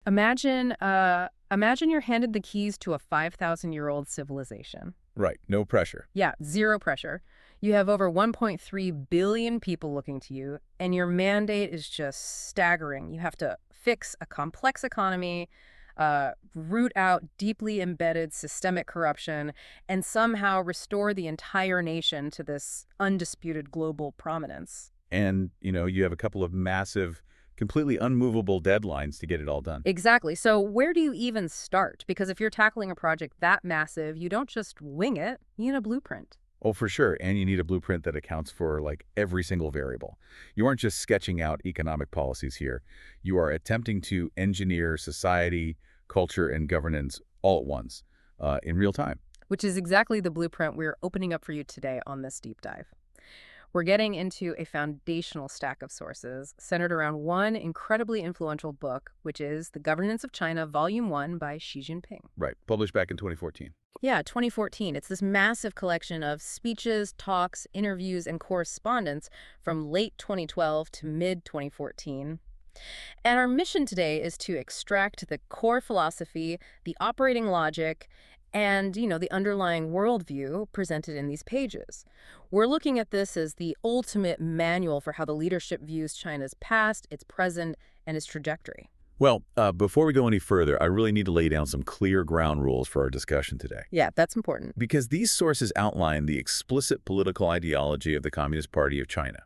Imagine you're handed the keys to a 5,000-year-old civilization. Right, no pressure. Yeah, zero pressure. You have over 1.3 billion people looking to you, and your mandate is just staggering. You have to fix a complex economy, root out deeply embedded systemic corruption, and somehow restore the entire nation to this undisputed global prominence. And, you have a couple of massive, completely unmovable deadlines to get it all done. Exactly. So where do you even start? Because if you're tackling a project that massive, you don't just wing it, you need a blueprint. Oh, for sure. And you need a blueprint that accounts for, every single variable. You aren't just sketching out economic policies here. You are attempting to engineer society, culture, and governance all at once, in real time. Which is exactly the blueprint we're opening up for you today on this deep dive. We're getting into a foundational stack of sources centered around one incredibly influential book, which is The Governance of China, Volume 1 by Xi Jinping. Right, published back in 2014. Yeah, 2014. It's this massive collection of speeches, talks, interviews, and correspondence from late 2012 to mid-2014. And our mission today is to extract the core philosophy, the operating logic, and, the underlying worldview presented in these pages. We're looking at this as the ultimate manual for how the leadership views China's past, its present, and its trajectory. Well, before we go any further, I really need to lay down some clear ground rules for our discussion today. Yeah, that's important. Because these sources outline the explicit political ideology of the Communist Party of China,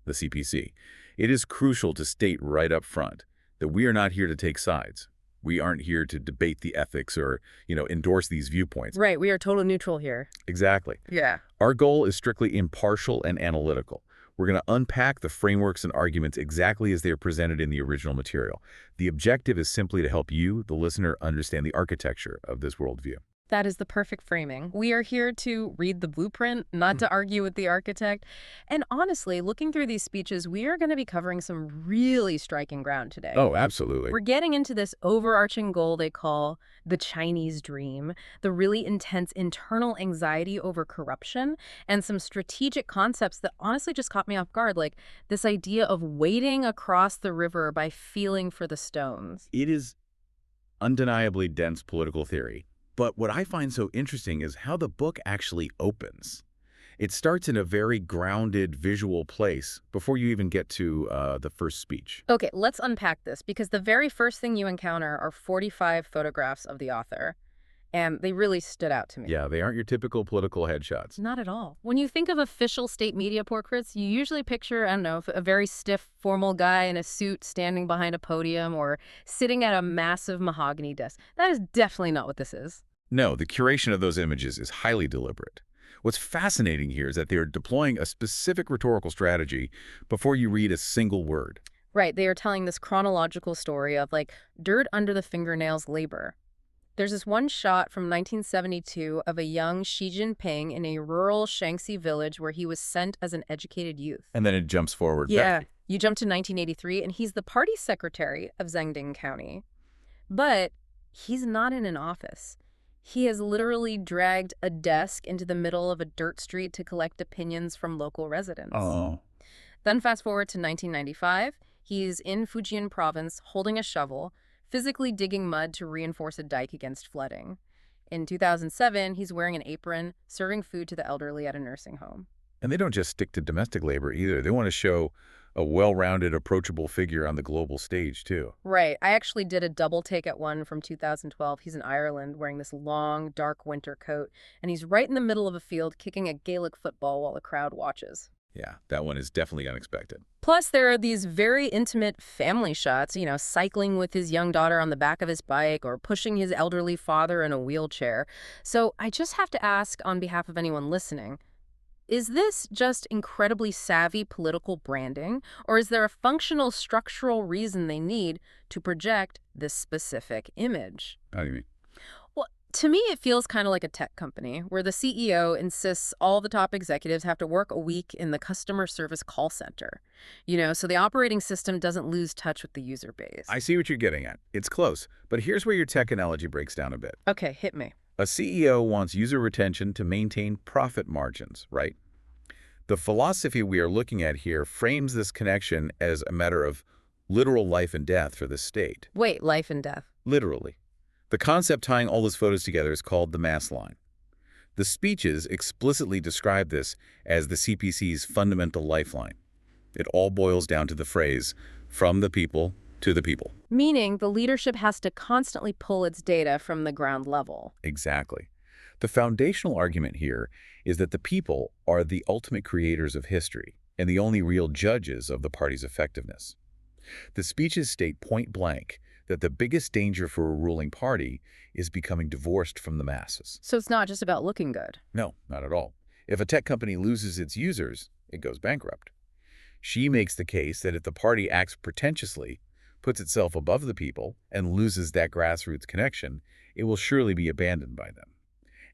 the CPC. It is crucial to state right up front that we are not here to take sides. We aren't here to debate the ethics or, endorse these viewpoints. Right, we are total neutral here. Exactly. Yeah. Our goal is strictly impartial and analytical. We're going to unpack the frameworks and arguments exactly as they are presented in the original material. The objective is simply to help you, the listener, understand the architecture of this worldview. That is the perfect framing. We are here to read the blueprint, not to argue with the architect. And honestly, looking through these speeches, we are going to be covering some really striking ground today. Oh, absolutely. We're getting into this overarching goal they call the Chinese dream, the really intense internal anxiety over corruption, and some strategic concepts that honestly just caught me off guard, like this idea of wading across the river by feeling for the stones. It is undeniably dense political theory. But what I find so interesting is how the book actually opens. It starts in a very grounded visual place before you even get to the first speech. Okay, let's unpack this, because the very first thing you encounter are 45 photographs of the author. And they really stood out to me. Yeah, they aren't your typical political headshots. Not at all. When you think of official state media portraits, you usually picture, I don't know, a very stiff, formal guy in a suit standing behind a podium or sitting at a massive mahogany desk. That is definitely not what this is. No, the curation of those images is highly deliberate. What's fascinating here is that they are deploying a specific rhetorical strategy before you read a single word. Right, they are telling this chronological story of, dirt under the fingernails labor. There's this one shot from 1972 of a young Xi Jinping in a rural Shaanxi village where he was sent as an educated youth. And then it jumps forward. Yeah, you jump to 1983, and he's the party secretary of Zhengding County. But he's not in an office. He has literally dragged a desk into the middle of a dirt street to collect opinions from local residents. Oh. Then fast forward to 1995. He's in Fujian province holding a shovel, physically digging mud to reinforce a dike against flooding. In 2007, he's wearing an apron, serving food to the elderly at a nursing home. And they don't just stick to domestic labor either. They want to show a well-rounded, approachable figure on the global stage, too. Right. I actually did a double take at one from 2012. He's in Ireland wearing this long, dark winter coat, and he's right in the middle of a field kicking a Gaelic football while the crowd watches. Yeah, that one is definitely unexpected. Plus, there are these very intimate family shots, cycling with his young daughter on the back of his bike or pushing his elderly father in a wheelchair. So I just have to ask on behalf of anyone listening, is this just incredibly savvy political branding, or is there a functional structural reason they need to project this specific image? How do you mean? Well, to me, it feels kind of like a tech company where the CEO insists all the top executives have to work a week in the customer service call center, so the operating system doesn't lose touch with the user base. I see what you're getting at. It's close, but here's where your tech analogy breaks down a bit. Okay, hit me. A CEO wants user retention to maintain profit margins, right? The philosophy we are looking at here frames this connection as a matter of literal life and death for the state. Wait, life and death? Literally. The concept tying all those photos together is called the mass line. The speeches explicitly describe this as the CPC's fundamental lifeline. It all boils down to the phrase, from the people to the people. Meaning the leadership has to constantly pull its data from the ground level. Exactly. The foundational argument here is that the people are the ultimate creators of history and the only real judges of the party's effectiveness. The speeches state point blank that the biggest danger for a ruling party is becoming divorced from the masses. So it's not just about looking good. No, not at all. If a tech company loses its users, it goes bankrupt. She makes the case that if the party acts pretentiously, puts itself above the people, and loses that grassroots connection, it will surely be abandoned by them.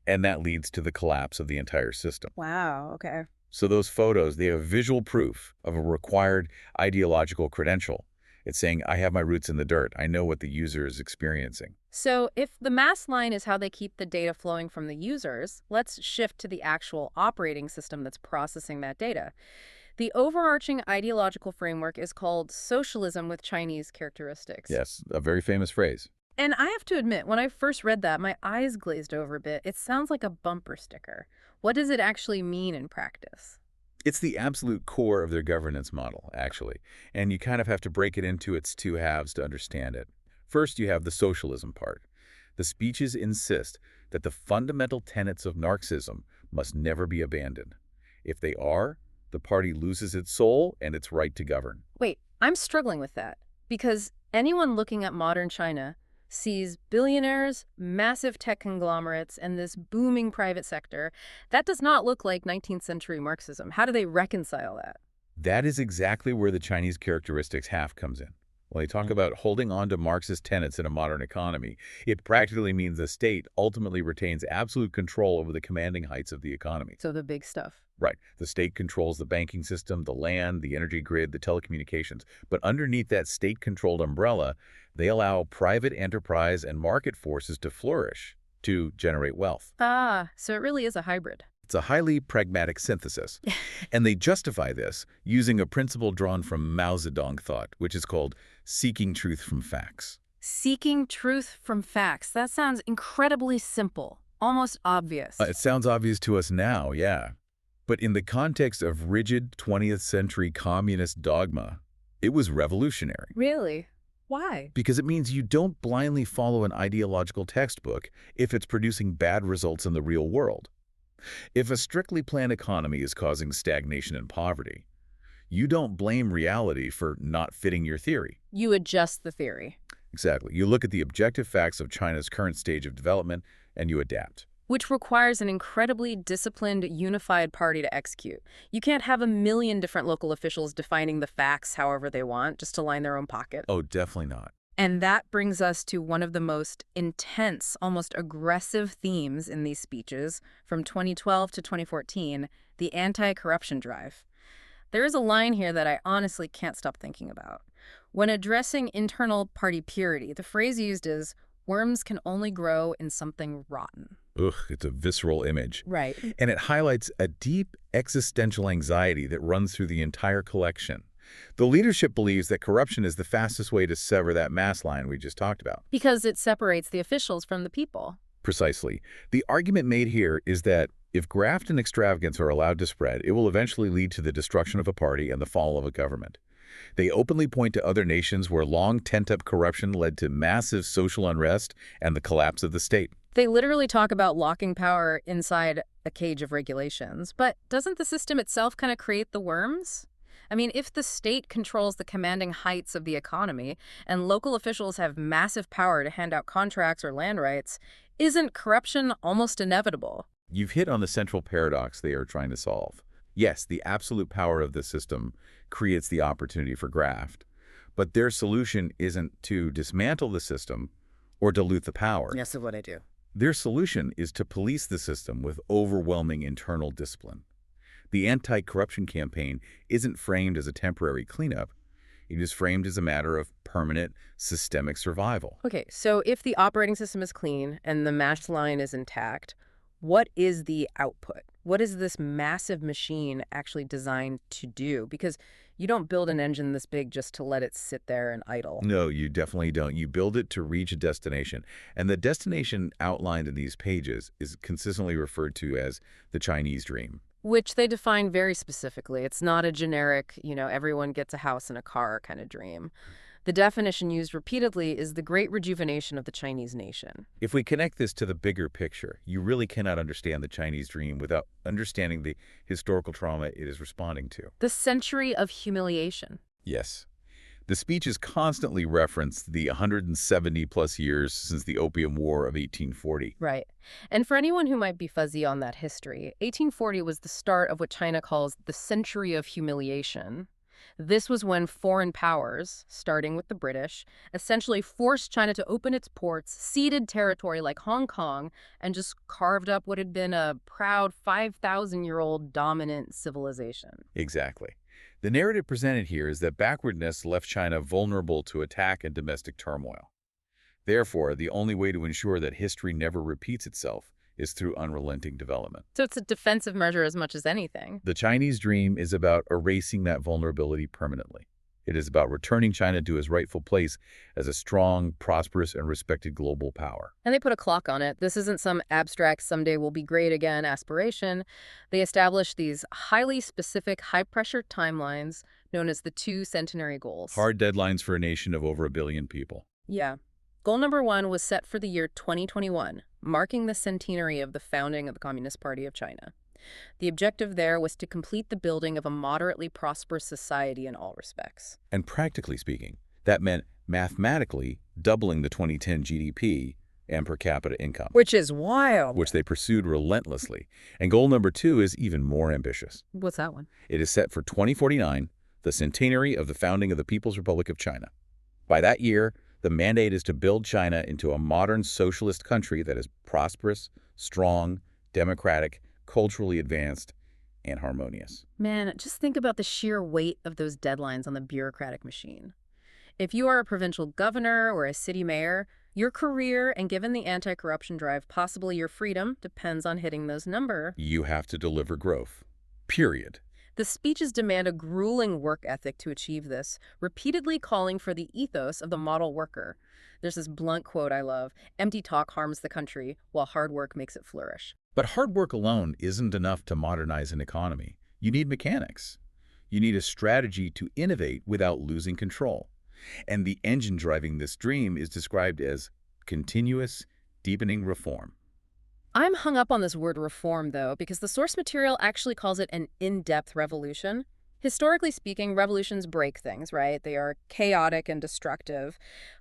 And that leads to the collapse of the entire system. Wow, okay. So those photos, they have visual proof of a required ideological credential. It's saying, I have my roots in the dirt. I know what the user is experiencing. So if the mass line is how they keep the data flowing from the users, let's shift to the actual operating system that's processing that data. The overarching ideological framework is called socialism with Chinese characteristics. Yes, a very famous phrase. And I have to admit, when I first read that, my eyes glazed over a bit. It sounds like a bumper sticker. What does it actually mean in practice? It's the absolute core of their governance model, actually, and you kind of have to break it into its two halves to understand it. First, you have the socialism part. The speeches insist that the fundamental tenets of Marxism must never be abandoned. If they are, the party loses its soul and its right to govern. Wait, I'm struggling with that, because anyone looking at modern China sees billionaires, massive tech conglomerates, and this booming private sector. That does not look like 19th century Marxism. How do they reconcile that? That is exactly where the Chinese characteristics half comes in. When they talk about holding on to Marxist tenets in a modern economy, it practically means the state ultimately retains absolute control over the commanding heights of the economy. So the big stuff. Right. The state controls the banking system, the land, the energy grid, the telecommunications. But underneath that state-controlled umbrella, they allow private enterprise and market forces to flourish, to generate wealth. Ah, so it really is a hybrid. It's a highly pragmatic synthesis. And they justify this using a principle drawn from Mao Zedong thought, which is called seeking truth from facts. Seeking truth from facts. That sounds incredibly simple, almost obvious. It sounds obvious to us now, yeah. But in the context of rigid 20th century communist dogma, it was revolutionary. Really? Why? Because it means you don't blindly follow an ideological textbook if it's producing bad results in the real world. If a strictly planned economy is causing stagnation and poverty, you don't blame reality for not fitting your theory. You adjust the theory. Exactly. You look at the objective facts of China's current stage of development and you adapt. Which requires an incredibly disciplined, unified party to execute. You can't have a million different local officials defining the facts however they want, just to line their own pocket. Oh, definitely not. And that brings us to one of the most intense, almost aggressive themes in these speeches from 2012 to 2014, the anti-corruption drive. There is a line here that I honestly can't stop thinking about. When addressing internal party purity, the phrase used is, worms can only grow in something rotten. Ugh, it's a visceral image. Right. And it highlights a deep existential anxiety that runs through the entire collection. The leadership believes that corruption is the fastest way to sever that mass line we just talked about. Because it separates the officials from the people. Precisely. The argument made here is that if graft and extravagance are allowed to spread, it will eventually lead to the destruction of a party and the fall of a government. They openly point to other nations where long pent-up corruption led to massive social unrest and the collapse of the state. They literally talk about locking power inside a cage of regulations. But doesn't the system itself kind of create the worms? I mean, if the state controls the commanding heights of the economy and local officials have massive power to hand out contracts or land rights, isn't corruption almost inevitable? You've hit on the central paradox they are trying to solve. Yes, the absolute power of the system creates the opportunity for graft, but their solution isn't to dismantle the system or dilute the power. Yes, that's what I do. Their solution is to police the system with overwhelming internal discipline. The anti-corruption campaign isn't framed as a temporary cleanup. It is framed as a matter of permanent, systemic survival. Okay, so if the operating system is clean and the match line is intact, what is the output? What is this massive machine actually designed to do? Because you don't build an engine this big just to let it sit there and idle. No, you definitely don't. You build it to reach a destination. And the destination outlined in these pages is consistently referred to as the Chinese dream. Which they define very specifically. It's not a generic, everyone gets a house and a car kind of dream. The definition used repeatedly is the great rejuvenation of the Chinese nation. If we connect this to the bigger picture, you really cannot understand the Chinese dream without understanding the historical trauma it is responding to. The century of humiliation. Yes. The speeches constantly reference the 170-plus years since the Opium War of 1840. Right. And for anyone who might be fuzzy on that history, 1840 was the start of what China calls the century of humiliation. This was when foreign powers, starting with the British, essentially forced China to open its ports, ceded territory like Hong Kong, and just carved up what had been a proud 5,000-year-old dominant civilization. Exactly. The narrative presented here is that backwardness left China vulnerable to attack and domestic turmoil. Therefore, the only way to ensure that history never repeats itself is through unrelenting development. So it's a defensive measure as much as anything. The Chinese dream is about erasing that vulnerability permanently. It is about returning China to its rightful place as a strong, prosperous, and respected global power. And they put a clock on it. This isn't some abstract someday we'll be great again aspiration. They established these highly specific, high-pressure timelines known as the two Centenary goals. Hard deadlines for a nation of over 1 billion people. Yeah. Goal number 1 was set for the year 2021, marking the centenary of the founding of the Communist Party of China. The objective there was to complete the building of a moderately prosperous society in all respects. And practically speaking, that meant mathematically doubling the 2010 GDP and per capita income. Which is wild. Which they pursued relentlessly. And goal number 2 is even more ambitious. What's that one? It is set for 2049, the centenary of the founding of the People's Republic of China. By that year, the mandate is to build China into a modern socialist country that is prosperous, strong, democratic, culturally advanced, and harmonious. Man, just think about the sheer weight of those deadlines on the bureaucratic machine. If you are a provincial governor or a city mayor, your career and given the anti-corruption drive, possibly your freedom, depends on hitting those numbers. You have to deliver growth. Period. The speeches demand a grueling work ethic to achieve this, repeatedly calling for the ethos of the model worker. There's this blunt quote I love, "Empty talk harms the country, while hard work makes it flourish." But hard work alone isn't enough to modernize an economy. You need mechanics. You need a strategy to innovate without losing control. And the engine driving this dream is described as continuous, deepening reform. I'm hung up on this word reform, though, because the source material actually calls it an in-depth revolution. Historically speaking, revolutions break things, right? They are chaotic and destructive.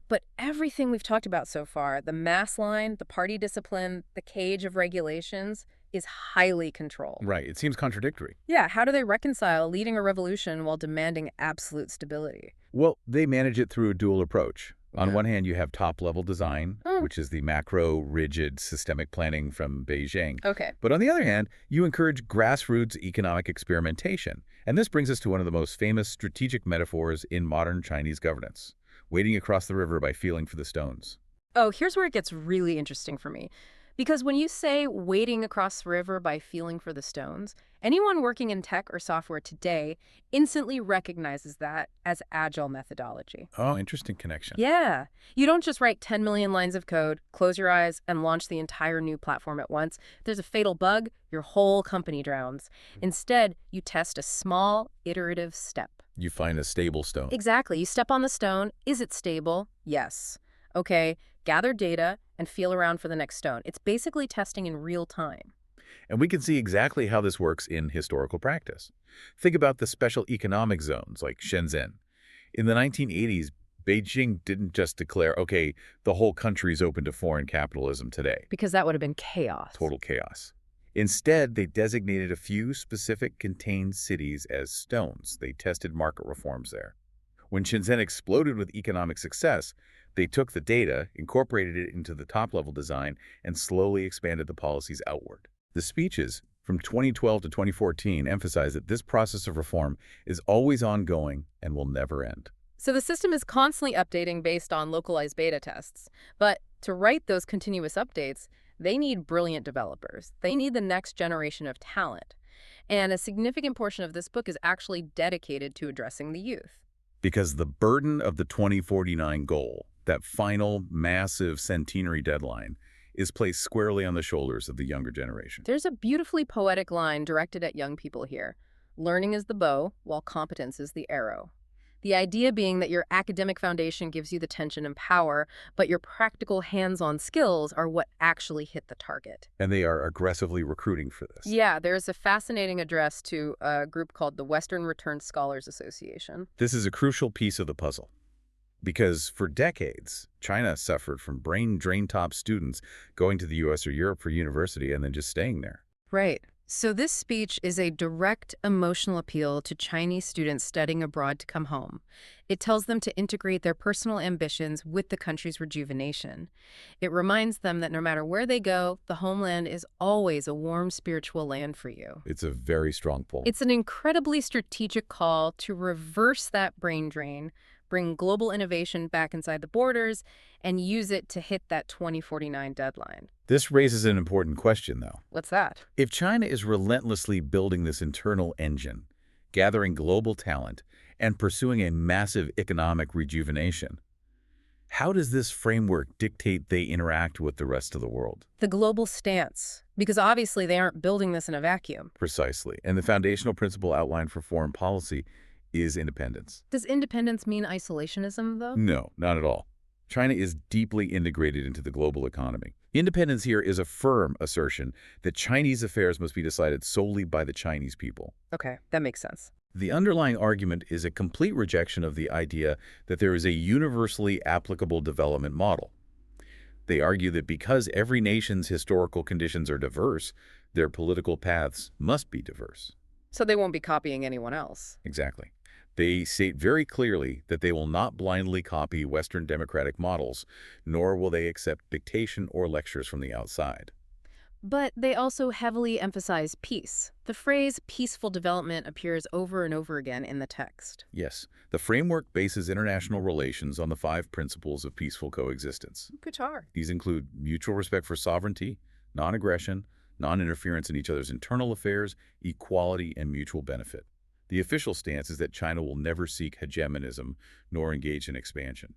But everything we've talked about so far, the mass line, the party discipline, the cage of regulations, is highly controlled. Right. It seems contradictory. Yeah, how do they reconcile leading a revolution while demanding absolute stability? Well, they manage it through a dual approach. On Yeah. one hand, you have top-level design, which is the macro, rigid, systemic planning from Beijing. Okay. But on the other hand, you encourage grassroots economic experimentation. And this brings us to one of the most famous strategic metaphors in modern Chinese governance, wading across the river by feeling for the stones. Oh, here's where it gets really interesting for me. Because when you say wading across the river by feeling for the stones, anyone working in tech or software today instantly recognizes that as Agile methodology. Oh, interesting connection. Yeah. You don't just write 10 million lines of code, close your eyes, and launch the entire new platform at once. If there's a fatal bug, your whole company drowns. Instead, you test a small, iterative step. You find a stable stone. Exactly. You step on the stone. Is it stable? Yes. Okay. Gather data and feel around for the next stone. It's basically testing in real time. And we can see exactly how this works in historical practice. Think about the special economic zones like Shenzhen. In the 1980s, Beijing didn't just declare, okay, the whole country is open to foreign capitalism today. Because that would have been chaos. Total chaos. Instead, they designated a few specific contained cities as stones. They tested market reforms there. When Shenzhen exploded with economic success, they took the data, incorporated it into the top-level design, and slowly expanded the policies outward. The speeches from 2012 to 2014 emphasize that this process of reform is always ongoing and will never end. So the system is constantly updating based on localized beta tests. But to write those continuous updates, They need brilliant developers. They need the next generation of talent. And a significant portion of this book is actually dedicated to addressing the youth. Because the burden of the 2049 goal, that final massive centenary deadline, is placed squarely on the shoulders of the younger generation. There's a beautifully poetic line directed at young people here. Learning is the bow, while competence is the arrow. The idea being that your academic foundation gives you the tension and power, but your practical hands-on skills are what actually hit the target. And they are aggressively recruiting for this. Yeah, there's a fascinating address to a group called the Western Returned Scholars Association. This is a crucial piece of the puzzle. Because for decades, China suffered from brain-drain-top students going to the US or Europe for university and then just staying there. Right. So this speech is a direct emotional appeal to Chinese students studying abroad to come home. It tells them to integrate their personal ambitions with the country's rejuvenation. It reminds them that no matter where they go, the homeland is always a warm spiritual land for you. It's a very strong pull. It's an incredibly strategic call to reverse that brain drain, bring global innovation back inside the borders, and use it to hit that 2049 deadline. This raises an important question, though. What's that? If China is relentlessly building this internal engine, gathering global talent, and pursuing a massive economic rejuvenation, how does this framework dictate they interact with the rest of the world? The global stance, because obviously they aren't building this in a vacuum. Precisely. And the foundational principle outlined for foreign policy is independence. Does independence mean isolationism, though? No, not at all. China is deeply integrated into the global economy. Independence here is a firm assertion that Chinese affairs must be decided solely by the Chinese people. Okay, that makes sense. The underlying argument is a complete rejection of the idea that there is a universally applicable development model. They argue that because every nation's historical conditions are diverse, their political paths must be diverse. So they won't be copying anyone else. Exactly. They state very clearly that they will not blindly copy Western democratic models, nor will they accept dictation or lectures from the outside. But they also heavily emphasize peace. The phrase peaceful development appears over and over again in the text. Yes, the framework bases international relations on the 5 principles of peaceful coexistence. Guitar. These include mutual respect for sovereignty, non-aggression, non-interference in each other's internal affairs, equality, and mutual benefit. The official stance is that China will never seek hegemonism nor engage in expansion.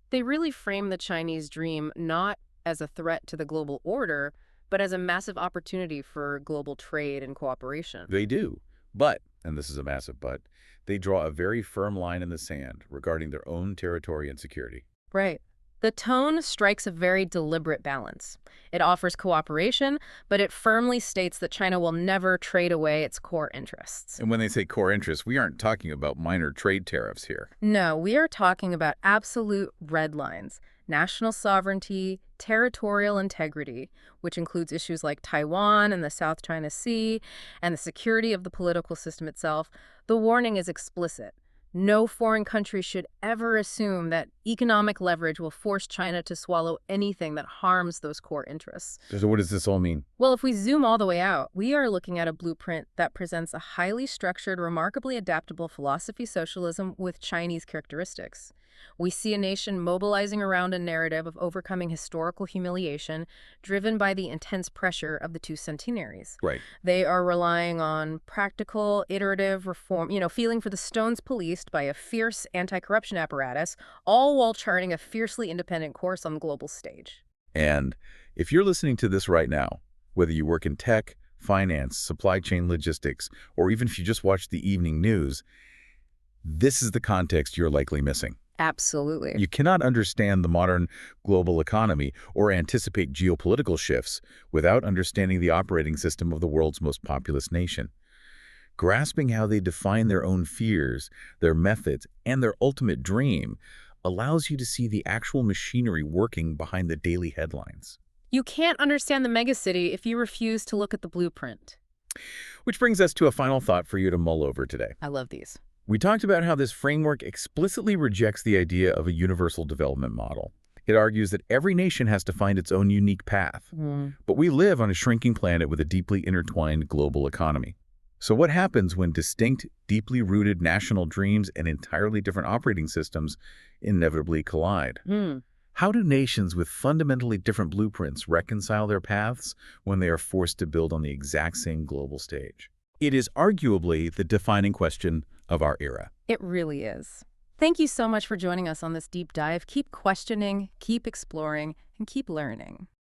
They really frame the Chinese dream not as a threat to the global order, but as a massive opportunity for global trade and cooperation. They do, but, and this is a massive but, they draw a very firm line in the sand regarding their own territory and security. Right. The tone strikes a very deliberate balance. It offers cooperation, but it firmly states that China will never trade away its core interests. And when they say core interests, we aren't talking about minor trade tariffs here. No, we are talking about absolute red lines: national sovereignty, territorial integrity, which includes issues like Taiwan and the South China Sea, and the security of the political system itself. The warning is explicit. No foreign country should ever assume that economic leverage will force China to swallow anything that harms those core interests. So what does this all mean? Well, if we zoom all the way out, we are looking at a blueprint that presents a highly structured, remarkably adaptable philosophy socialism with Chinese characteristics. We see a nation mobilizing around a narrative of overcoming historical humiliation driven by the intense pressure of the 2 centenaries. Right. They are relying on practical, iterative reform, feeling for the stones policed by a fierce anti-corruption apparatus, all while charting a fiercely independent course on the global stage. And if you're listening to this right now, whether you work in tech, finance, supply chain logistics, or even if you just watch the evening news, this is the context you're likely missing. Absolutely. You cannot understand the modern global economy or anticipate geopolitical shifts without understanding the operating system of the world's most populous nation. Grasping how they define their own fears, their methods, and their ultimate dream allows you to see the actual machinery working behind the daily headlines. You can't understand the megacity if you refuse to look at the blueprint. Which brings us to a final thought for you to mull over today. I love these. We talked about how this framework explicitly rejects the idea of a universal development model. It argues that every nation has to find its own unique path. But we live on a shrinking planet with a deeply intertwined global economy. So what happens when distinct, deeply rooted national dreams and entirely different operating systems inevitably collide? How do nations with fundamentally different blueprints reconcile their paths when they are forced to build on the exact same global stage? It is arguably the defining question of our era. It really is. Thank you so much for joining us on this deep dive. Keep questioning, keep exploring, and keep learning.